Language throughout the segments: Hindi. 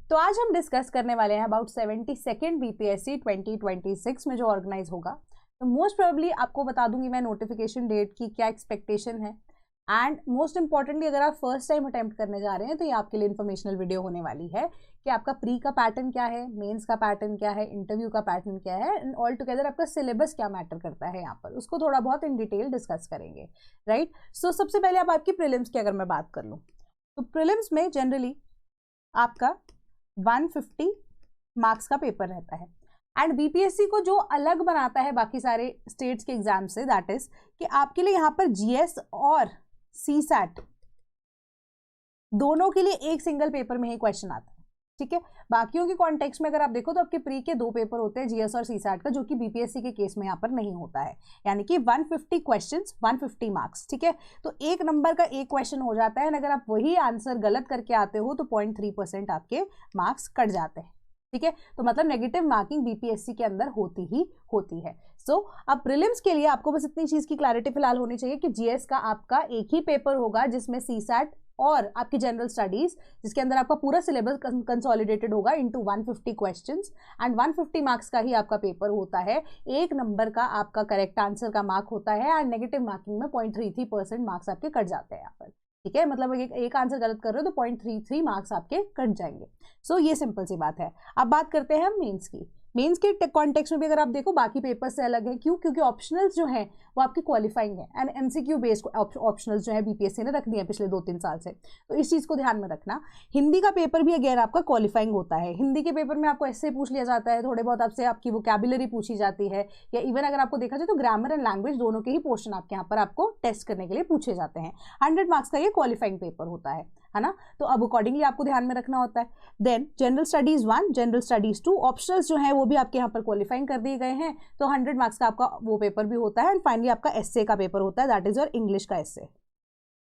तो आज हम डिस्कस करने वाले हैं अबाउट 72nd बीपीएससी 2026 में जो ऑर्गेनाइज होगा। तो मोस्ट प्रोबेबली आपको बता दूंगी मैं नोटिफिकेशन डेट की क्या एक्सपेक्टेशन है, एंड मोस्ट इंपॉर्टेंटली अगर आप फर्स्ट टाइम अटेम्प्ट करने जा रहे हैं तो ये आपके लिए इन्फॉर्मेशनल वीडियो होने वाली है कि आपका प्री का पैटर्न क्या है, मेंस का पैटर्न क्या है, इंटरव्यू का पैटर्न क्या है, एंड ऑल टुगेदर आपका सिलेबस क्या मैटर करता है यहाँ पर, उसको थोड़ा बहुत इन डिटेल डिस्कस करेंगे, राइट। सो सबसे पहले अब आपकी प्रीलिम्स की अगर मैं बात कर लूँ तो प्रीलिम्स में जनरली आपका 150 मार्क्स का पेपर रहता है। एंड बीपीएससी को जो अलग बनाता है बाकी सारे स्टेट्स के एग्जाम से, दैट इज कि आपके लिए यहाँ पर जीएस और सीसैट दोनों के लिए एक सिंगल पेपर में ही क्वेश्चन आता है, ठीक है। बाकियों के कॉन्टेक्स्ट में अगर आप देखो तो आपके प्री के 2 पेपर होते हैं, जीएस और सीसैट का, जो कि बीपीएससी के केस में यहाँ पर नहीं होता है, यानी कि 150 क्वेश्चंस 150 मार्क्स, ठीक है। तो 1 नंबर का एक क्वेश्चन हो जाता है, अगर आप वही आंसर गलत करके आते हो तो 0.3% आपके मार्क्स कट जाते हैं, ठीक है। तो मतलब नेगेटिव मार्किंग बीपीएससी के अंदर होती ही होती है। सो अब प्रीलिम्स के लिए आपको बस इतनी चीज की क्लैरिटी फिलहाल होनी चाहिए कि जीएस का आपका एक ही पेपर होगा जिसमें सीसैट और आपकी जनरल स्टडीज, जिसके अंदर आपका पूरा सिलेबस कंसोलिडेटेड होगा इनटू 150 क्वेश्चंस, एंड 150 मार्क्स का ही आपका पेपर होता है। 1 नंबर का आपका करेक्ट आंसर का मार्क होता है, एंड नेगेटिव मार्किंग में 0.33% मार्क्स आपके कट जाते हैं यहाँ पर, ठीक है। मतलब एक आंसर गलत कर रहे हो तो 0.33 मार्क्स आपके कट जाएंगे। सो ये सिंपल सी बात है। अब बात करते हैं हम मेंस की। मेंस के कॉन्टेक्स्ट में भी अगर आप देखो बाकी पेपर से अलग है, क्यों? क्योंकि ऑप्शनल्स जो हैं वो आपकी क्वालिफाइंग है, एंड एमसीक्यू बेस्ड ऑप्शनल्स जो है बीपीएससी ने रख दिए हैं पिछले 2-3 साल से, तो इस चीज को ध्यान में रखना। हिंदी का पेपर भी अगेन आपका क्वालिफाइंग होता है। हिंदी के पेपर में आपको ऐसे पूछ लिया जाता है, थोड़े बहुत आपसे आपकी वोकैबुलरी पूछी जाती है, या इवन अगर आपको देखा जाए तो ग्रामर एंड लैंग्वेज दोनों के ही पोर्शन आपके यहाँ पर आपको टेस्ट करने के लिए पूछे जाते हैं। 100 मार्क्स का ये क्वालिफाइंग पेपर होता है ना। तो अब अकॉर्डिंगली आपको ध्यान में रखना होता है। Then general studies 1, general studies 2, optionals जो है वो भी आपके यहाँ पर क्वालिफाइंग कर दिए गए हैं, तो 100 मार्क्स का आपका वो पेपर भी होता है। एंड फाइनली आपका एसए का पेपर होता है, दैट इज योर इंग्लिश का एसए,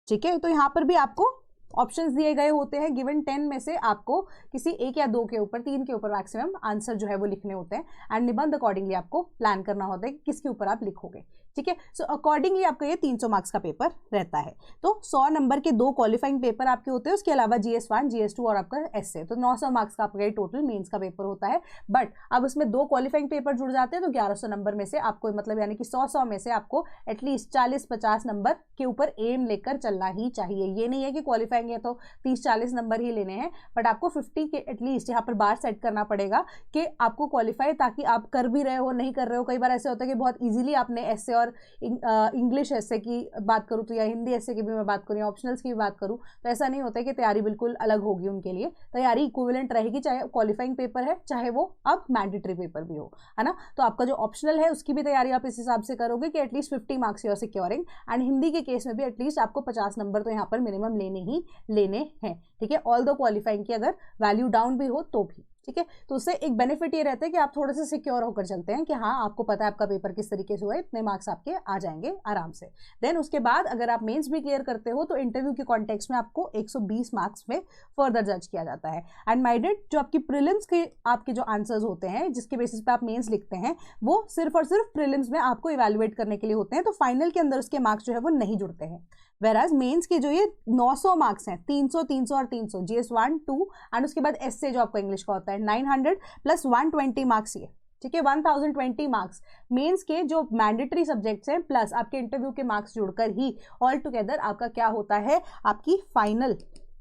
ठीक है। तो यहाँ पर भी आपको ऑप्शंस दिए गए होते हैं, गिवन 10 में से आपको किसी 1 या 2 के ऊपर, 3 के ऊपर मैक्सिमम आंसर जो है वो लिखने होते हैं, एंड निबंध अकॉर्डिंगली आपको प्लान करना होता है कि किसके ऊपर आप लिखोगे, ठीक है। सो अकॉर्डिंगली आपका ये 300 मार्क्स का पेपर रहता है। तो 100 नंबर के 2 क्वालिफाइंग पेपर आपके होते हैं, उसके अलावा जीएस1, जीएस2 और आपका एसए, तो 900 मार्क्स का आपका टोटल मेंस का पेपर होता है। बट अब उसमें 2 क्वालिफाइंग पेपर जुड़ जाते हैं तो 1100 नंबर में से आपको, मतलब यानी कि 100 में से आपको एटलीस्ट 40-50 नंबर के ऊपर एम लेकर चलना ही चाहिए। ये नहीं है कि क्वालिफाइंग है तो 30-40 नंबर ही लेने हैं, बट आपको 50 के एटलीस्ट यहाँ पर बार सेट करना पड़ेगा कि आपको क्वालिफाई, ताकि आप कर भी रहे हो नहीं कर रहे हो। कई बार ऐसे होता है कि बहुत इजीली आपने एसए और इंग्लिश एसए की बात करूँ तो, या हिंदी एसए की भी मैं बात करूँ, या ऑप्शनल्स की भी बात करूँ, तो ऐसा नहीं होता है कि तैयारी बिल्कुल अलग होगी उनके लिए। तैयारी इक्विवेलेंट रहेगी, चाहे क्वालिफाइंग पेपर है चाहे वो अब मैंडेटरी पेपर भी हो, है ना। तो आपका जो ऑप्शनल है उसकी भी तैयारी आप इस हिसाब से करोगे कि at least 50 marks you are securing, and Hindi के केस में भी एटलीस्ट आपको 50 नंबर तो यहाँ पर मिनिमम लेने ही लेने हैं, ठीक है। ऑल दो क्वालिफाइंग की अगर वैल्यू डाउन भी हो तो भी, ठीक है। तो उससे एक बेनिफिट ये रहता है कि आप थोड़े से सिक्योर होकर चलते हैं कि हाँ आपको पता है आपका पेपर किस तरीके से हुआ है, इतने मार्क्स आपके आ जाएंगे आराम से। देन उसके बाद अगर आप मेंस भी क्लियर करते हो तो इंटरव्यू के कॉन्टेक्स्ट में आपको 120 मार्क्स में फर्दर जज किया जाता है। एंड माइडेड जो आपकी प्रीलिम्स के आपके जो आंसर्स होते हैं जिसके बेसिस पे आप मेंस लिखते हैं, वो सिर्फ और सिर्फ प्रीलिम्स में आपको इवेलुएट करने के लिए होते हैं, तो फाइनल के अंदर उसके मार्क्स जो है वो नहीं जुड़ते हैं। वेराज मेंस के जो ये 900 मार्क्स हैं, 300, 300 और 300, जीएस1, 2 एंड उसके बाद एसए जो आपका इंग्लिश का होता है 900 प्लस 120 मार्क्स, ये ठीक है 1020 मार्क्स मेंस के जो मैंडेटरी सब्जेक्ट्स हैं प्लस आपके इंटरव्यू के मार्क्स जुड़कर ही ऑल टुगेदर आपका क्या होता है, आपकी फाइनल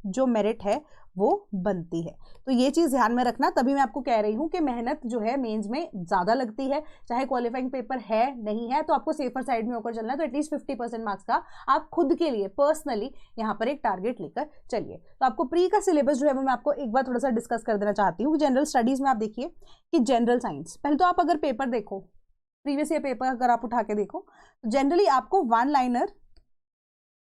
जो मेरिट है वो बनती है। तो ये चीज़ ध्यान में रखना, तभी मैं आपको कह रही हूँ कि मेहनत जो है मेंस में ज़्यादा लगती है, चाहे क्वालिफाइंग पेपर है नहीं है, तो आपको सेफर साइड में होकर चलना है। तो एटलीस्ट 50% मार्क्स का आप खुद के लिए पर्सनली यहाँ पर एक टारगेट लेकर चलिए। तो आपको प्री का सिलेबस जो है वो मैं आपको एक बार थोड़ा सा डिस्कस कर देना चाहती हूँ। जनरल स्टडीज़ में आप देखिए कि जनरल साइंस, पहले तो आप अगर पेपर देखो, प्रीवियस ईयर पेपर अगर आप उठा के देखो, तो जनरली आपको 1 लाइनर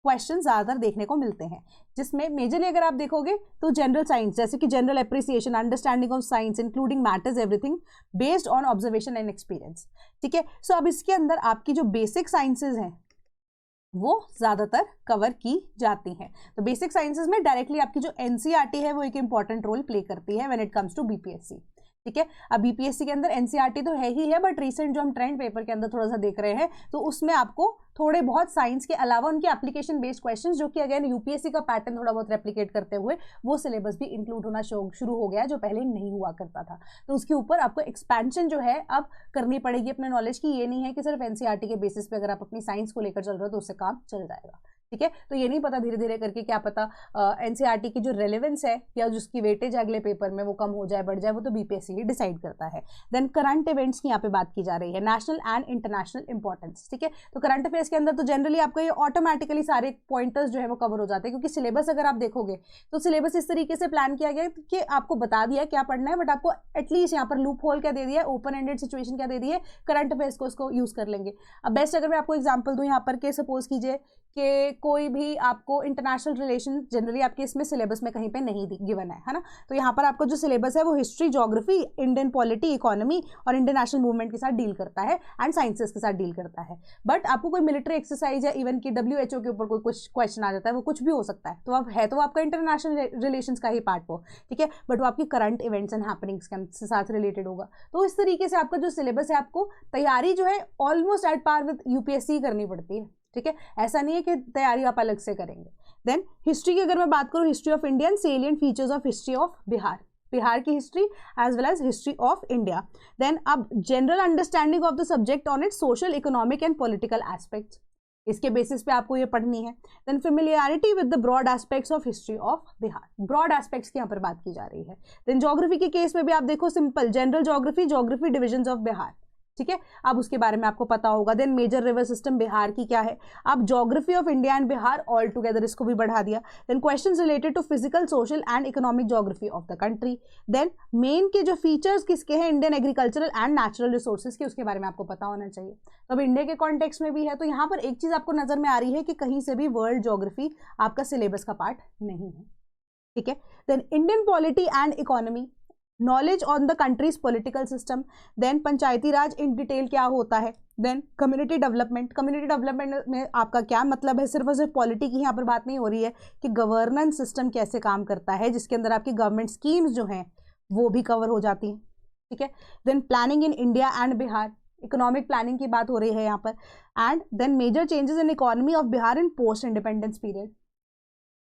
क्वेश्चन ज़्यादातर देखने को मिलते हैं, जिसमें मेजरली अगर आप देखोगे तो जनरल साइंस, जैसे कि general appreciation, understanding of science including matters everything based on observation and experience, ठीक है। सो अब इसके अंदर आपकी जो बेसिक साइंसेज हैं वो ज़्यादातर कवर की जाती हैं। तो बेसिक साइंसेज में डायरेक्टली आपकी जो एनसीईआरटी है वो एक इंपॉर्टेंट रोल प्ले करती है when it comes to BPSC. ठीक है। अब बीपीएससी के अंदर एनसीईआरटी तो है ही है, बट रिसेंट जो हम ट्रेंड पेपर के अंदर थोड़ा सा देख रहे हैं तो उसमें आपको थोड़े बहुत साइंस के अलावा उनके एप्लीकेशन बेस्ड क्वेश्चंस, जो कि अगेन यूपीएससी का पैटर्न थोड़ा बहुत रेप्लिकेट करते हुए वो सिलेबस भी इंक्लूड होना शुरू हो गया, जो पहले नहीं हुआ करता था। तो उसके ऊपर आपको एक्सपेंशन जो है अब करनी पड़ेगी अपने नॉलेज की। ये नहीं है कि सिर्फ एनसीईआरटी के बेसिस पे अगर आप अपनी साइंस को लेकर चल रहे हो तो उससे काम चल जाएगा, ठीक है। तो ये नहीं पता धीरे धीरे करके क्या पता एनसीईआरटी की जो रेलेवेंस है या जिसकी वेटेज अगले पेपर में वो कम हो जाए बढ़ जाए, वो तो बीपीएससी ही डिसाइड करता है। देन करंट इवेंट्स की यहाँ पे बात की जा रही है, नेशनल एंड इंटरनेशनल इंपॉर्टेंस, ठीक है। तो करंट अफेयर्स के अंदर तो जनरली आपको ये ऑटोमेटिकली सारे पॉइंटर्स जो है वो कवर हो जाते हैं, क्योंकि सिलेबस अगर आप देखोगे तो सिलेबस इस तरीके से प्लान किया गया कि आपको बता दिया क्या पढ़ना है, बट आपको एटलीस्ट यहाँ पर लूप होल क्या दे दिया है, ओपन एंडेड सिचुएशन क्या दे दी है, करंट अफेयर्स को उसको यूज कर लेंगे। अब बेस्ट अगर मैं आपको एग्जाम्पल दूँ यहाँ पर के सपोज कीजिए कि कोई भी आपको इंटरनेशनल रिलेशन जनरली आपके इसमें सिलेबस में कहीं पे नहीं गिवन है ना, तो यहाँ पर आपको जो सिलेबस है वो history, geography, Indian polity, economy और इंडियन नेशनल मूवमेंट के साथ डील करता है एंड साइंसेस के साथ डील करता है। बट आपको कोई मिलिट्री एक्सरसाइज या इवन की WHO के ऊपर कोई कुछ क्वेश्चन आ जाता है, वो कुछ भी हो सकता है, तो अब है तो आपका इंटरनेशनल रिलेशन का ही पार्ट वो, ठीक है, बट वो आपकी करंट इवेंट्स एंड हैपनिंग्स के साथ रिलेटेड होगा। तो इस तरीके से आपका जो सिलेबस है आपको तैयारी जो है almost at par with UPSC करनी पड़ती है, ठीक है। ऐसा नहीं है कि तैयारी आप अलग से करेंगे। देन हिस्ट्री की अगर मैं बात करूं, history of India and salient features of history of Bihar, Bihar की history as well as history of India. Then अब general understanding of the subject on its social, economic and political aspects, इसके बेसिस पे आपको ये पढ़नी है। Then familiarity with the broad aspects of history of Bihar, broad aspects की यहाँ पर बात की जा रही है। देन ज्योग्राफी के केस में भी आप देखो simple general geography, geography divisions of Bihar, ठीक है, अब उसके बारे में आपको पता होगा। Then major river system Bihar की क्या है, अब geography of India and Bihar all together इसको भी बढ़ा दिया। Then questions related to physical, social and economic geography of the country. Then main के जो फीचर्स किसके हैं, Indian agricultural and natural resources के, उसके बारे में आपको पता होना चाहिए। तो अब इंडिया के कॉन्टेक्स्ट में भी है, तो यहाँ पर एक चीज आपको नजर में आ रही है कि कहीं से भी वर्ल्ड ज्योग्राफी आपका सिलेबस का पार्ट नहीं है, ठीक है। Then Indian polity and economy, knowledge on the country's political system. Then panchayati raj in detail क्या होता है। Then community development, community development में आपका क्या मतलब है, सिर्फ और सिर्फ पॉलिटी की यहाँ पर बात नहीं हो रही है कि गवर्नेंस सिस्टम कैसे काम करता है, जिसके अंदर आपकी गवर्नमेंट स्कीम्स जो हैं वो भी कवर हो जाती हैं, ठीक है। Then planning in India and Bihar, economic planning की बात हो रही है यहाँ पर। And then major changes in economy of Bihar in post independence period,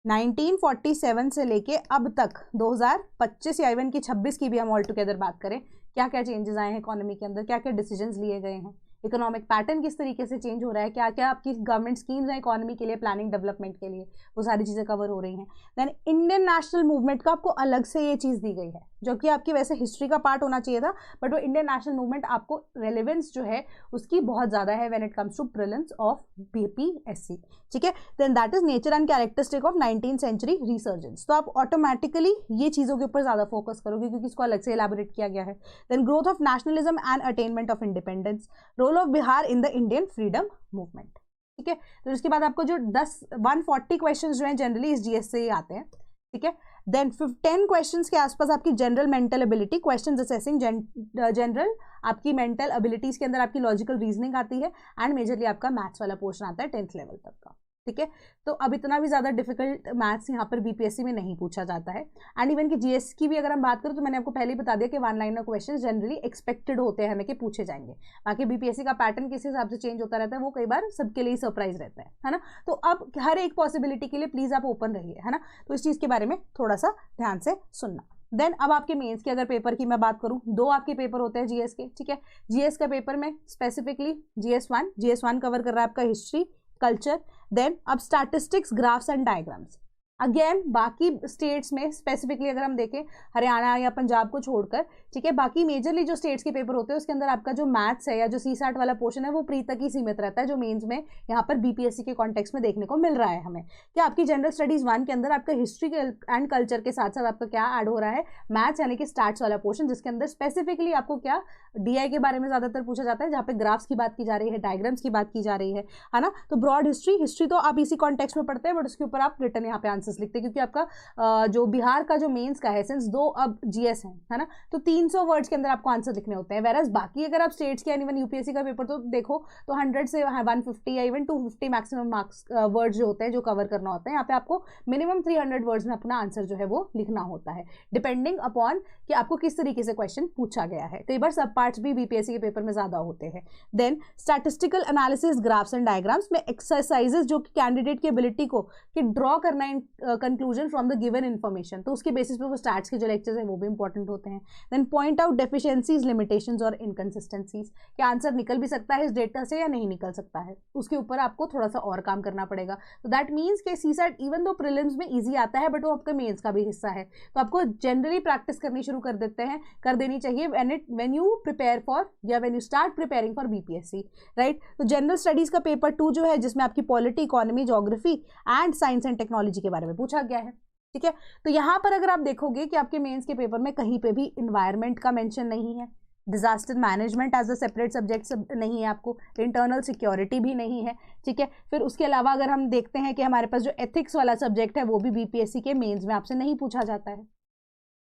1947 से लेके अब तक 2025 या इवन की 26 की भी हम ऑल टुगेदर बात करें, क्या क्या चेंजेस आए हैं इकोनॉमी के अंदर, क्या क्या डिसीजंस लिए गए हैं, इकोनॉमिक पैटर्न किस तरीके से चेंज हो रहा है, क्या क्या आपकी गवर्नमेंट स्कीम्स हैं इकोनॉमी के लिए, प्लानिंग डेवलपमेंट के लिए, वो सारी चीज़ें कवर हो रही हैं। देन इंडियन नेशनल मूवमेंट का आपको अलग से ये चीज़ दी गई है, जो कि आपकी वैसे हिस्ट्री का पार्ट होना चाहिए था, बट वो इंडियन नेशनल मूवमेंट आपको रेलेवेंस जो है उसकी बहुत ज़्यादा है when it comes to prelims of BPSC, ठीक है। Then that is nature and characteristic of 19th century resurgence, तो आप ऑटोमेटिकली ये चीज़ों के ऊपर ज़्यादा फोकस करोगे क्योंकि इसको अलग से एलैबोरेट किया गया है। Then growth of nationalism and attainment of independence, role of Bihar in the Indian freedom movement, ठीक है। तो इसके बाद आपको जो 140 क्वेश्चन जो हैं जनरली इस जीएस से ही आते हैं, ठीक है। देन 10 क्वेश्चंस के आसपास आपकी general mental ability, questions assessing general आपकी मेंटल एबिलिटीज के अंदर आपकी लॉजिकल रीजनिंग आती है एंड मेजरली आपका मैथ्स वाला पोर्शन आता है 10th लेवल तक का, ठीक है। तो अब इतना भी ज़्यादा डिफिकल्ट मैथ्स यहाँ पर बीपीएससी में नहीं पूछा जाता है। एंड इवन की जीएस की भी अगर हम बात करें तो मैंने आपको पहले ही बता दिया कि 1 लाइनर क्वेश्चन जनरली एक्सपेक्टेड होते हैं हमें कि पूछे जाएंगे, बाकी बीपीएससी का पैटर्न किस हिसाब से चेंज होता रहता है वो कई बार सबके लिए सरप्राइज रहता है ना। तो अब हर एक पॉसिबिलिटी के लिए प्लीज़ आप ओपन रहिए, है ना। तो इस चीज़ के बारे में थोड़ा सा ध्यान से सुनना। देन अब आपके मेंस के अगर पेपर की मैं बात करूं, 2 आपके पेपर होते हैं जीएस के, ठीक है। जीएस का पेपर में स्पेसिफिकली जीएस1 कवर कर रहा है आपका हिस्ट्री, कल्चर। देन अब statistics, graphs and diagrams, again बाकी स्टेट्स में स्पेसिफिकली अगर हम देखें हरियाणा या पंजाब को छोड़कर, ठीक है, बाकी मेजरली जो स्टेट्स के पेपर होते हैं उसके अंदर आपका जो मैथ्स है या जो सीसैट वाला पोर्शन है वो प्री तक ही सीमित रहता है, जो मेंस में यहाँ पर बीपीएससी के कॉन्टेक्स्ट में देखने को मिल रहा है हमें। क्या आपकी जनरल स्टडीज 1 के अंदर आपका हिस्ट्री एंड कल्चर के साथ साथ आपका क्या ऐड हो रहा है, मैथ्स यानी कि स्टैट्स वाला पोर्शन, जिसके अंदर स्पेसिफिकली आपको क्या डीआई के बारे में ज्यादातर पूछा जाता है, जहाँ पे ग्राफ्स की बात की जा रही है, डायग्राम्स की बात की जा रही है ना। तो ब्रॉड हिस्ट्री तो आप इसी कॉन्टेक्स्ट में पढ़ते हैं, बट उसके ऊपर आप रिटर्न यहाँ पे आंसर आंसर्स लिखते हैं, क्योंकि आपका जो बिहार का जो मेंस का है, सिंस 2 अब जीएस है ना, तो 300 वर्ड्स के अंदर आपको आंसर लिखने होते हैं। वेरएज बाकी अगर आप स्टेट्स के या इवन यूपीएससी का पेपर तो देखो तो 100 से 150 या इवन 250 मैक्सिमम मार्क्स वर्ड्स जो होते हैं जो कवर करना होता है। यहाँ पे आपको मिनिमम 300 वर्ड्स में अपना आंसर जो है वो लिखना होता है, डिपेंडिंग अपॉन कि आपको किस तरीके से क्वेश्चन पूछा गया है। कई बार सब पार्ट्स भी बीपीएससी के पेपर में ज्यादा होते हैं। Then statistical analysis, graphs and diagrams में एक्सरसाइजेस जो कि कैंडिडेट की एबिलिटी को कि ड्रॉ करना in conclusion from the given information, तो उसके बेसिस पे वो स्टैट्स के जो लेक्चर्स हैं वो भी इंपॉर्टेंट होते हैं। Then point out deficiencies, limitations और इनकंसिस्टेंसीज, कि आंसर निकल भी सकता है इस डेटा से या नहीं निकल सकता है, उसके ऊपर आपको थोड़ा सा और काम करना पड़ेगा। तो दैट मीन्स कि सीसैट इवन दो प्रीलिम्स में ईजी आता है बट वो आपका मेंस का भी हिस्सा है, तो आपको जनरली प्रैक्टिस करनी शुरू कर देनी चाहिए व्हेन यू प्रिपेयर फॉर या when you start preparing for BPSC, right. तो जनरल स्टडीज का पेपर 2 जो है, जिसमें आपकी polity, economy, geography and science and technology के बारे में पूछा गया है, ठीक है। तो यहां पर अगर आप देखोगे कि आपके मेंस के पेपर में कहीं पे भी इन्वायरमेंट का मेंशन नहीं है, disaster management as a separate subject नहीं है, आपको इंटरनल सिक्योरिटी भी नहीं है, ठीक है। फिर उसके अलावा अगर हम देखते हैं कि हमारे पास जो एथिक्स वाला सब्जेक्ट है वो भी बीपीएससी के मेंस में आपसे नहीं पूछा जाता है,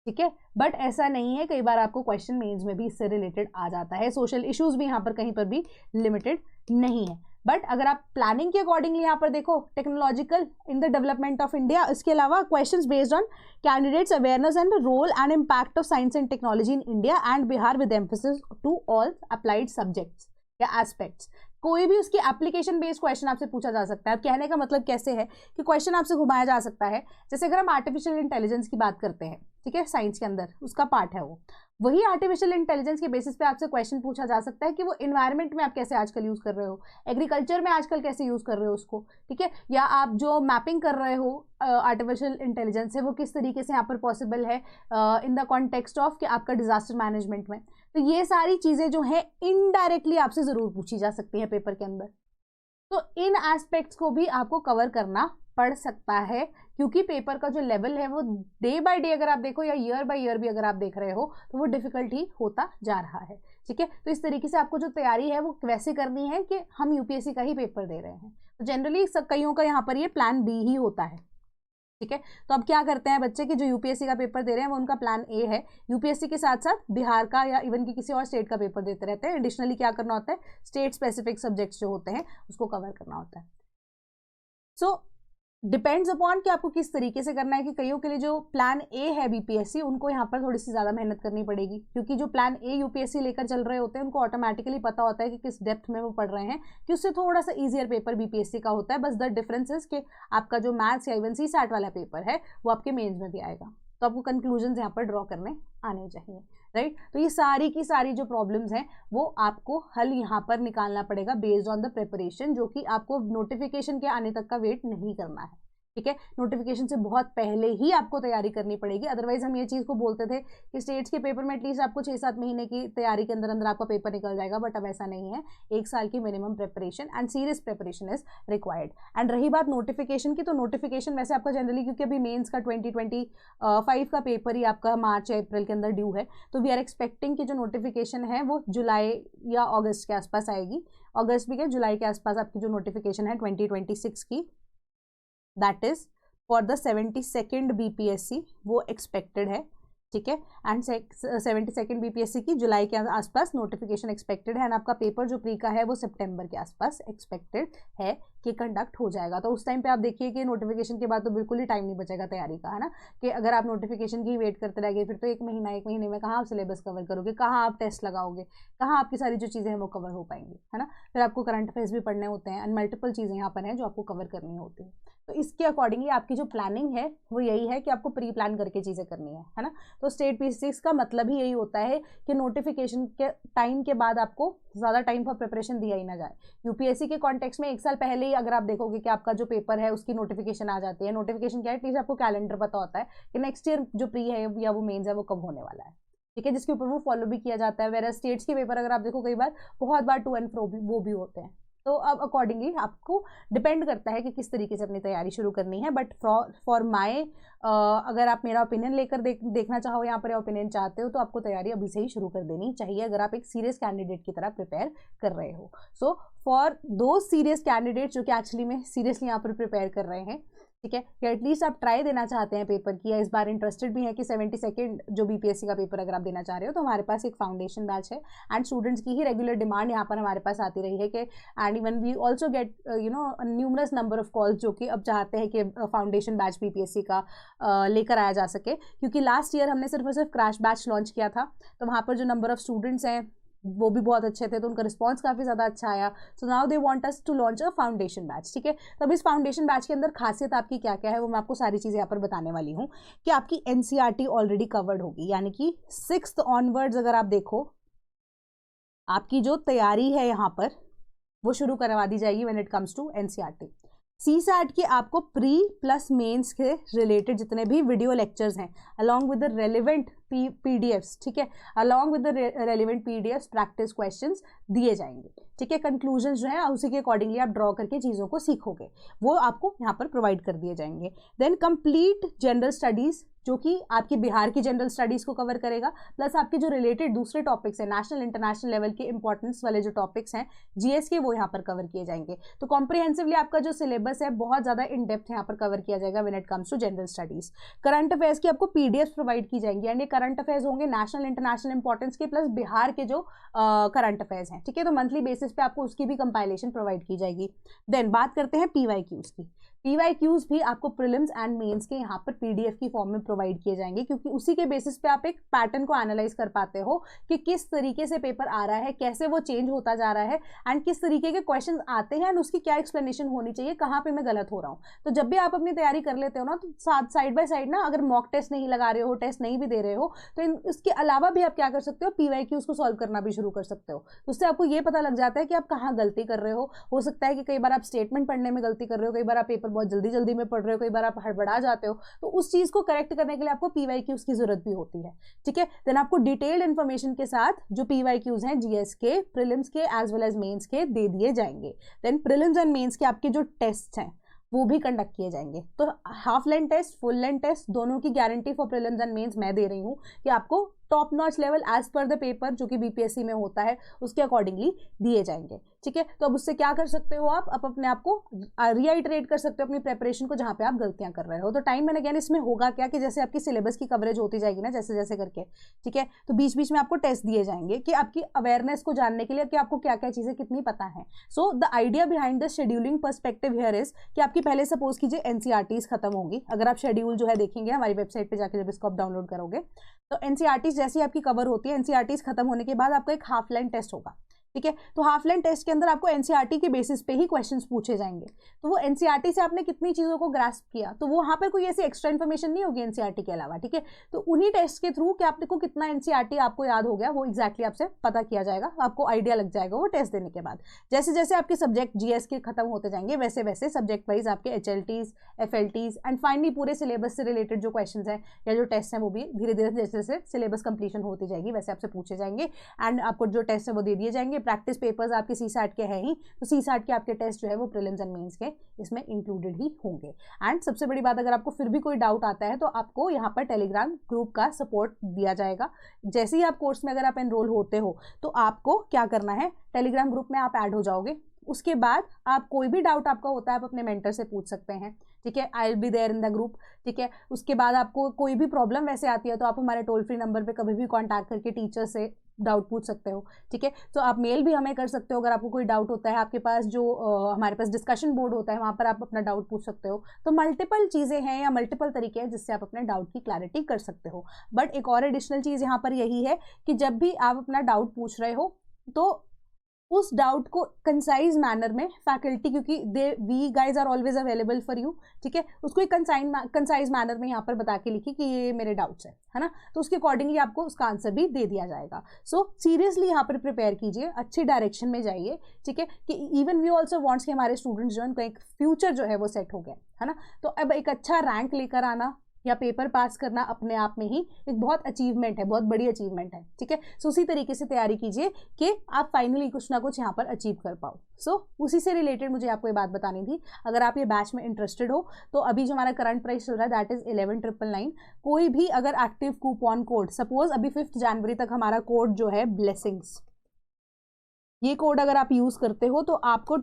ठीक है। बट ऐसा नहीं है, कई बार आपको क्वेश्चन मेंस में भी इससे रिलेटेड आ जाता है। सोशल इश्यूज भी यहाँ पर कहीं पर भी लिमिटेड नहीं है। बट अगर आप प्लानिंग के अकॉर्डिंगली यहाँ पर देखो, technological in the development of India, इसके अलावा questions based on candidates awareness and role and impact of science and technology in India and Bihar with emphasis to all applied subjects या एस्पेक्ट्स। कोई भी उसकी एप्लीकेशन बेस्ड क्वेश्चन आपसे पूछा जा सकता है। अब कहने का मतलब कैसे है कि क्वेश्चन आपसे घुमाया जा सकता है, जैसे अगर हम आर्टिफिशियल इंटेलिजेंस की बात करते हैं, ठीक है, साइंस के अंदर उसका पार्ट है वो, वही आर्टिफिशियल इंटेलिजेंस के बेसिस पे आपसे क्वेश्चन पूछा जा सकता है कि वो एनवायरनमेंट में आप कैसे आजकल यूज कर रहे हो, एग्रीकल्चर में आजकल कैसे यूज कर रहे हो उसको, ठीक है, या आप जो मैपिंग कर रहे हो आर्टिफिशियल इंटेलिजेंस है वो किस तरीके से यहाँ पर पॉसिबल है इन द कॉन्टेक्स्ट ऑफ कि आपका डिजास्टर मैनेजमेंट में। तो ये सारी चीजें जो है इनडायरेक्टली आपसे जरूर पूछी जा सकती है पेपर के अंदर, तो इन एस्पेक्ट्स को भी आपको कवर करना पड़ सकता है, क्योंकि पेपर का जो लेवल है वो डे बाय डे अगर आप देखो या ईयर बाय ईयर भी अगर आप देख रहे हो तो वो डिफिकल्ट ही होता जा रहा है, ठीक है। तो इस तरीके से आपको जो तैयारी है वो वैसे करनी है कि हम यूपीएससी का ही पेपर दे रहे हैं, तो जनरली सब कईयों का यहाँ पर ये प्लान बी ही होता है, ठीक है। तो अब क्या करते हैं बच्चे कि जो यूपीएससी का पेपर दे रहे हैं वो उनका प्लान ए है, यूपीएससी के साथ साथ बिहार का या इवन की किसी और स्टेट का पेपर देते रहते हैं। एडिशनली क्या करना होता है, स्टेट स्पेसिफिक सब्जेक्ट्स जो होते हैं उसको कवर करना होता है। सो डिपेंड्स अपॉन कि आपको किस तरीके से करना है, कि कईयों के लिए जो प्लान ए है बीपीएससी उनको यहाँ पर थोड़ी सी ज़्यादा मेहनत करनी पड़ेगी, क्योंकि जो प्लान ए यूपीएससी लेकर चल रहे होते हैं उनको ऑटोमेटिकली पता होता है कि किस डेप्थ में वो पढ़ रहे हैं, कि उससे थोड़ा सा ईजियर पेपर बीपीएससी का होता है। बस द डिफरेंस इज कि आपका जो मैथ्स या इवन सीसैट वाला पेपर है वो आपके मेंस में भी आएगा, तो आपको कंक्लूजन यहाँ पर ड्रॉ करने आने चाहिए, राइट। तो ये सारी की सारी जो प्रॉब्लम्स हैं वो आपको हल यहाँ पर निकालना पड़ेगा बेस्ड ऑन द प्रिपरेशन, जो कि आपको नोटिफिकेशन के आने तक का वेट नहीं करना है, ठीक है। नोटिफिकेशन से बहुत पहले ही आपको तैयारी करनी पड़ेगी। अदरवाइज हम ये चीज़ को बोलते थे कि स्टेट्स के पेपर में एटलीस्ट आपको 6-7 महीने की तैयारी के अंदर अंदर आपका पेपर निकल जाएगा, बट अब ऐसा नहीं है। 1 साल की minimum preparation and serious preparation is required. And रही बात नोटिफिकेशन की, तो नोटिफिकेशन वैसे आपका जनरली, क्योंकि अभी मेंस का 2025 का पेपर ही आपका मार्च या अप्रैल के अंदर ड्यू है, तो वी आर एक्सपेक्टिंग कि जो नोटिफिकेशन है वो जुलाई या अगस्त के आसपास आएगी। अगस्त भी क्या, जुलाई के आसपास आपकी जो नोटिफिकेशन है 2026 की, that is for the 72nd BPSC वो एक्सपेक्टेड है, ठीक है। एंड 72nd बीपीएससी की जुलाई के आसपास नोटिफिकेशन एक्सपेक्टेड है, एंड आपका पेपर जो प्री का है वो सितंबर के आसपास एक्सपेक्टेड है कि कंडक्ट हो जाएगा। तो उस टाइम पे आप देखिए कि नोटिफिकेशन के बाद तो बिल्कुल ही टाइम नहीं बचेगा तैयारी का, है ना, कि अगर आप नोटिफिकेशन की वेट करते रह गए फिर तो 1 महीने में कहाँ आप सिलेबस कवर करोगे, कहाँ आप टेस्ट लगाओगे, कहाँ आपकी सारी जो चीज़ें हैं वो कवर हो पाएंगी, है ना। फिर आपको करंट अफेयर्स भी पढ़ने होते हैं एंड मल्टीपल चीज़ें यहाँ पर हैं जो आपको कवर करनी होती है। तो इसके अकॉर्डिंगली आपकी जो प्लानिंग है वो यही है कि आपको प्री प्लान करके चीज़ें करनी है ना। तो स्टेट पी6 का मतलब ही यही होता है कि नोटिफिकेशन के टाइम के बाद आपको ज़्यादा टाइम फॉर प्रिपरेशन दिया ही ना जाए। यूपीएससी के कॉन्टेक्स्ट में 1 साल पहले ही अगर आप देखोगे कि आपका जो पेपर है उसकी नोटिफिकेशन आ जाती है। नोटिफिकेशन क्या है, एटलीस्ट आपको कैलेंडर पता होता है कि नेक्स्ट ईयर जो प्री है या वो मेंस है वो कब होने वाला है, ठीक है, जिसके ऊपर वो फॉलो भी किया जाता है। वेरा स्टेट्स के पेपर अगर आप देखो कई बार बहुत बार टू एंड फ्रो वो भी होते हैं। तो अब अकॉर्डिंगली आपको डिपेंड करता है कि किस तरीके से अपनी तैयारी शुरू करनी है। बट फॉर माय अगर आप मेरा ओपिनियन लेकर देखना चाहो यहाँ पर, ओपिनियन चाहते हो, तो आपको तैयारी अभी से ही शुरू कर देनी चाहिए अगर आप एक सीरियस कैंडिडेट की तरह प्रिपेयर कर रहे हो। सो फॉर दो सीरियस कैंडिडेट जो कि एक्चुअली में सीरियसली यहाँ पर प्रिपेयर कर रहे हैं, ठीक है, या एटलीस्ट आप ट्राई देना चाहते हैं पेपर की, या इस बार इंटरेस्टेड भी है कि 72nd जो बीपीएससी का पेपर अगर आप देना चाह रहे हो, तो हमारे पास एक फाउंडेशन बैच है एंड स्टूडेंट्स की ही रेगुलर डिमांड यहाँ पर हमारे पास आती रही है कि and even we also get numerous number of calls जो कि अब चाहते हैं कि फाउंडेशन बैच बीपीएससी का लेकर आया जा सके, क्योंकि लास्ट ईयर हमने सिर्फ और सिर्फ क्रैश बैच लॉन्च किया था, तो वहाँ पर जो नंबर ऑफ स्टूडेंट्स हैं वो भी बहुत अच्छे थे, तो उनका रिस्पांस काफ़ी ज़्यादा अच्छा आया। So now they want us to launch a foundation batch. ठीक है, तो अब इस फाउंडेशन बैच के अंदर खासियत आपकी क्या क्या है वो मैं आपको सारी चीज़ें यहाँ पर बताने वाली हूँ कि आपकी एनसीईआरटी ऑलरेडी कवर्ड होगी, यानी कि 6th ऑनवर्ड्स अगर आप देखो आपकी जो तैयारी है यहाँ पर वो शुरू करवा दी जाएगी when it comes to NCERT. CSAT के आपको प्री प्लस मेंस के रिलेटेड जितने भी वीडियो लेक्चर्स हैं along with the relevant PDFs, ठीक है, along with the relevant PDFs practice questions दिए जाएंगे। ठीक है, कंक्लूजन्स जो है उसी के अकॉर्डिंगली आप ड्रॉ करके चीज़ों को सीखोगे, वो आपको यहाँ पर प्रोवाइड कर दिए जाएंगे। देन कंप्लीट जनरल स्टडीज़ जो कि आपकी बिहार की जनरल स्टडीज़ को कवर करेगा, प्लस आपके जो रिलेटेड दूसरे टॉपिक्स हैं नेशनल इंटरनेशनल लेवल के इंपॉर्टेंस वाले जो टॉपिक्स हैं जीएस के, वो यहाँ पर कवर किए जाएंगे। तो कॉम्प्रिहेंसिवली आपका जो सिलेबस है बहुत ज़्यादा इन डेप्थ यहाँ पर कवर किया जाएगा when it comes to general studies. Current affairs की आपको पीडीएफ प्रोवाइड की जाएंगी, यानी करंट अफेयर्स होंगे नेशनल इंटरनेशनल इंपॉर्टेंस के प्लस बिहार के जो करंट अफेयर्स हैं। ठीक है, तो मंथली बेसिस पे आपको उसकी भी कंपाइलेशन प्रोवाइड की जाएगी। देन बात करते हैं पीवाईक्यूज़ की। पीवाईक्यूज़ भी आपको प्रीलिम्स एंड मेंस के यहाँ पर पीडीएफ की फॉर्म में प्रोवाइड किए जाएंगे, क्योंकि उसी के बेसिस पे आप एक पैटर्न को एनालाइज कर पाते हो कि किस तरीके से पेपर आ रहा है, कैसे वो चेंज होता जा रहा है एंड किस तरीके के क्वेश्चन आते हैं एंड उसकी क्या एक्सप्लेनेशन होनी चाहिए, कहाँ पे मैं गलत हो रहा हूँ। तो जब भी आप अपनी तैयारी कर लेते हो ना, तो साइड बाय साइड ना, अगर मॉक टेस्ट नहीं लगा रहे हो, टेस्ट नहीं भी दे रहे हो, तो इसके अलावा भी आप क्या कर सकते हो, पीवाईक्यूज़ को सॉल्व करना भी शुरू कर सकते हो। उससे आपको ये पता लग जाता है कि आप कहाँ गलती कर रहे हो सकता है कि कई बार आप स्टेटमेंट पढ़ने में गलती कर रहे हो, कई बार आप पेपर बहुत जल्दी जल्दी में पढ़ रहे हो, कई बार आप हड़बड़ा जाते हो, तो उस चीज को करेक्ट करने के लिए आपको पीवाईक्यूज़ की जरूरत भी होती है। ठीक है, देन आपको डिटेल्ड इन्फॉर्मेशन के साथ जो पीवाईक्यूज़ हैं जीएस के, प्रीलिम्स के एज वेल एज मेंस के दे दिए जाएंगे। देन प्रीलिम्स एंड मेंस के आपके जो टेस्ट हैं वो भी कंडक्ट किए जाएंगे। तो half length test, full length test दोनों की guarantee for prelims and mains मैं दे रही हूँ कि आपको top notch level as per the paper जो कि बीपीएससी में होता है उसके अकॉर्डिंगली दिए जाएंगे। ठीक है, तो अब उससे क्या कर सकते हो आप अपने आप को रीआइटरेट कर सकते हो अपनी प्रेपरेशन को जहाँ पे आप गलतियां कर रहे हो। तो टाइम एंड अगेन इसमें होगा क्या कि जैसे आपकी सिलेबस की कवरेज होती जाएगी ना, जैसे जैसे करके, ठीक है, तो बीच बीच में आपको टेस्ट दिए जाएंगे कि आपकी अवेयरनेस को जानने के लिए कि आपको क्या क्या चीज़ें कितनी पता है। So the idea behind the scheduling perspective here is कि आपकी पहले सपोज कीजिए एनसीईआरटीज खत्म होंगी, अगर आप शेड्यूल जो है देखेंगे हमारी वेबसाइट पर जाकर जब इसको आप डाउनलोड करोगे, तो एनसीईआरटीज जैसी आपकी कवर होती है, एनसीईआरटीज खत्म होने के बाद आपका एक हाफ लाइन टेस्ट होगा। ठीक है, तो हाफ लाइन टेस्ट के अंदर आपको एनसीईआरटी के बेसिस पे ही क्वेश्चंस पूछे जाएंगे। तो वो एनसीईआरटी से आपने कितनी चीज़ों को ग्रास्प किया, तो वो वहाँ पर कोई ऐसी एक्स्ट्रा इन्फॉर्मेशन नहीं होगी एनसीईआरटी के अलावा। ठीक है, तो उन्हीं टेस्ट के थ्रू कि आपको कितना एनसीईआरटी आपको याद हो गया वो एक्जैक्टली आपसे पता किया जाएगा, आपको आइडिया लग जाएगा वो टेस्ट देने के बाद। जैसे जैसे आपके सब्जेक्ट जीएस के खत्म होते जाएंगे वैसे वैसे सब्जेक्ट वाइज आपके एचएलटीज, एफएलटीज एंड फाइनली पूरे सिलेबस से रिलेटेड जो क्वेश्चन हैं या जो टेस्ट हैं वो भी धीरे धीरे जैसे जैसे सिलेबस कंप्लीशन होती जाएगी वैसे आपसे पूछे जाएंगे एंड आपको जो टेस्ट है वो दे दिए जाएंगे। प्रैक्टिस पेपर्स आपके सीसैट के हैं ही, तो सीसैट के आपके टेस्ट जो है वो प्रीलिम्स एंड मेंस के इसमें इंक्लूडेड ही होंगे। एंड सबसे बड़ी बात, अगर आपको फिर भी कोई डाउट आता है तो आपको यहाँ पर टेलीग्राम ग्रुप का सपोर्ट दिया जाएगा। जैसे ही आप कोर्स में अगर आप एनरोल होते हो तो आपको क्या करना है, टेलीग्राम ग्रुप में आप ऐड हो जाओगे। उसके बाद आप कोई भी डाउट आपका होता है आप अपने मेंटर से पूछ सकते हैं। ठीक है, I will be there in the group. ठीक है, उसके बाद आपको कोई भी प्रॉब्लम वैसे आती है तो आप हमारे टोल फ्री नंबर पे कभी भी कांटेक्ट करके टीचर से डाउट पूछ सकते हो। ठीक है, तो आप मेल भी हमें कर सकते हो अगर आपको कोई डाउट होता है। आपके पास जो हमारे पास डिस्कशन बोर्ड होता है वहाँ पर आप अपना डाउट पूछ सकते हो। तो मल्टीपल चीज़ें हैं या मल्टीपल तरीके हैं जिससे आप अपने डाउट की क्लैरिटी कर सकते हो। बट एक और एडिशनल चीज़ यहाँ पर यही है कि जब भी आप अपना डाउट पूछ रहे हो तो उस डाउट को कंसाइज मैनर में फैकल्टी, क्योंकि we guys are always available for you, ठीक है, उसको एक कंसाइज मैनर में यहाँ पर बता के लिखिए कि ये मेरे डाउट्स है ना, तो उसके अकॉर्डिंगली आपको उसका आंसर भी दे दिया जाएगा। सो सीरियसली यहाँ पर प्रिपेयर कीजिए, अच्छी डायरेक्शन में जाइए। ठीक है, कि इवन वी ऑल्सो वांट्स कि हमारे स्टूडेंट्स जो है उनका एक फ्यूचर जो है वो सेट हो गया है ना, तो अब एक अच्छा रैंक लेकर आना या पेपर पास करना अपने आप में ही एक बहुत अचीवमेंट है, बहुत बड़ी अचीवमेंट है। ठीक है, सो उसी तरीके से तैयारी कीजिए कि आप फाइनली कुछ ना कुछ यहाँ पर अचीव कर पाओ। सो उसी से रिलेटेड मुझे आपको ये बात बतानी थी। अगर आप ये बैच में इंटरेस्टेड हो तो अभी जो हमारा करंट प्राइस चल रहा है दैट इज 11,999। कोई भी अगर एक्टिव कूपन कोड, सपोज अभी 5 जनवरी तक हमारा कोड जो है ब्लेसिंग्स, ये कोड अगर आप यूज करते हो तो आपको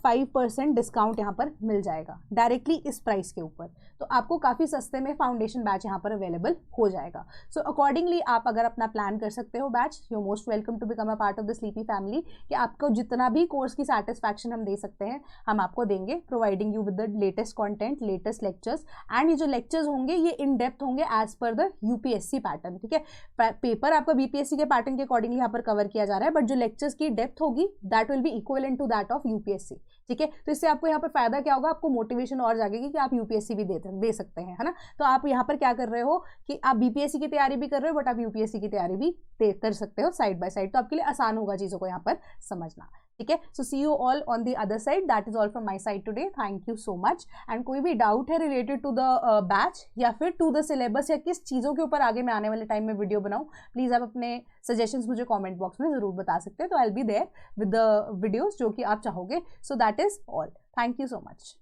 5% डिस्काउंट यहाँ पर मिल जाएगा डायरेक्टली इस प्राइस के ऊपर। तो आपको काफ़ी सस्ते में फाउंडेशन बैच यहाँ पर अवेलेबल हो जाएगा। सो अकॉर्डिंगली आप अगर अपना प्लान कर सकते हो batch, you most welcome to become a part of the sleepy family, कि आपको जितना भी कोर्स की सेटिस्फैक्शन हम दे सकते हैं हम आपको देंगे, providing you with the latest content, latest lectures. And ये जो लेक्चर्स होंगे ये इन डेप्थ होंगे as per the UPSC pattern, ठीक है। पेपर आपका बीपीएससी के पैटर्न के अकॉर्डिंगली यहाँ पर कवर किया जा रहा है, बट जो लेक्चर्स की डेप्थ होगी that will be equivalent to that of UPSC, ठीक है। तो इससे आपको यहाँ पर फायदा क्या होगा, आपको मोटिवेशन और जागेगी कि आप यूपीएससी भी दे सकते हैं, है ना। तो आप यहाँ पर क्या कर रहे हो कि आप बीपीएससी की तैयारी भी कर रहे हो बट आप यूपीएससी की तैयारी भी कर सकते हो साइड बाय साइड। तो आपके लिए आसान होगा चीज़ों को यहाँ पर समझना, ठीक है। So see you all on the other side. That is all from my side today. Thank you so much. And कोई भी डाउट है रिलेटेड टू द बैच या फिर टू द सिलेबस या किस चीज़ों के ऊपर आगे मैं आने वाले टाइम में वीडियो बनाऊँ, प्लीज़ आप अपने सजेशंस मुझे कमेंट बॉक्स में ज़रूर बता सकते हैं। तो I will be there with the videos जो कि आप चाहोगे। So that is all. Thank you so much.